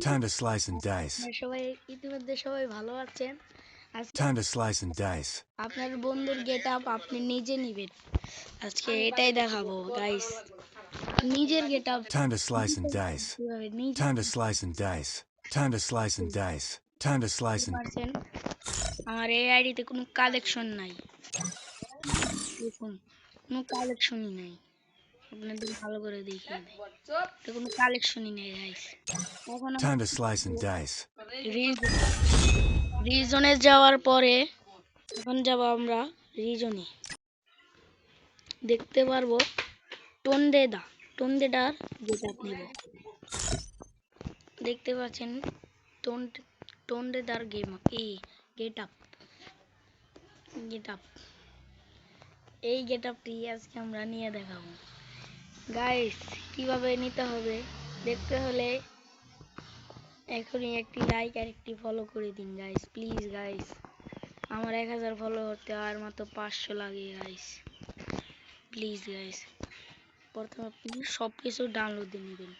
Time to slice and dice. সবাই ইতিমধ্যে সবাই ভালো আছেন। আজকে Time to slice and dice. আপনার বন্ধুর গেটআপ আপনি নিজে নেবেন। আজকে এটাই দেখাবো গাইস। নিজের getup Time to slice and dice. কিভাবে নিজে Time to slice and dice. Time to slice and dice. Time to slice and পারছেন। আমার এই আইডিতে কোনো কালেকশন নাই, দেখুন কোনো কালেকশনই নাই। আপনাদের ভালো করে দেখিয়ে দেয়, এটা কোনো কালেকশনই নেই গাইস। এখন time to slice and dice. রিজনে যাওয়ার পরে এখন যাব আমরা রিজনে, দেখতে পারবো টন্ডেডার গেটআপ নেব। দেখতে পাচ্ছেন টন্ডেডার গেটআপ এই গেটআপটি আজকে আমরা নিয়ে দেখাবো গাইস। কিভাবে নিতে হবে দেখতে হলে এখনই একটি লাইক আর একটি ফলো করে দিন গাইস, প্লিজ গাইস। আমার 1000 ফলো করতে আর মাত্র 500 লাগে গাইস, প্লিজ গাইস। প্রথমে আপনি সব কিছু ডাউনলোড দিয়ে নেবেন।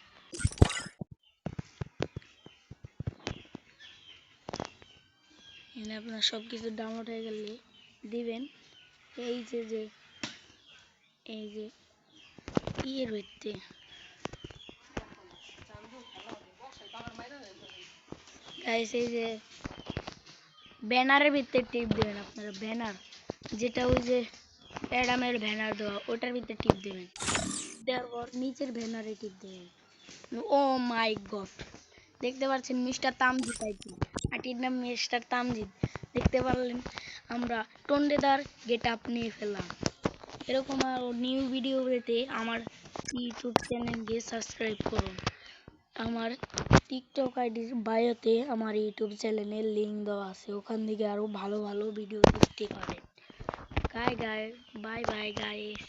এখানে আপনার সব কিছু ডাউনলোড হয়ে গেলে দিবেন এই যে ইয়ের ভিত্তি গাইস, এই যে ব্যানারের ভিতরে টিপ দেবেন। আপনারা ব্যানার যেটা ওই যে অ্যাডামের ব্যানার দেওয়া ওটার ভিতরে টিপ দেবেন, দেওয়ার পর নিচের ব্যানারে টিপ দেবেন। ও মাই গড, দেখতে পাচ্ছেন মিস্টার তামজিৎ আইটি, আইটির নাম মিস্টার তামজিৎ। দেখতে পারলেন আমরা টন্ডেদার গেটআপ নিয়ে ফেললাম। এরকম আরও নিউ ভিডিও পেতে আমার ইউটিউব চ্যানেলকে সাবস্ক্রাইব করুন। আমার টিকটক আইডির বায়োতে আমার ইউটিউব চ্যানেলের লিঙ্ক দেওয়া আছে, ওখান থেকে আরও ভালো ভালো ভিডিও দেখতে পারেন। Bye bye guys.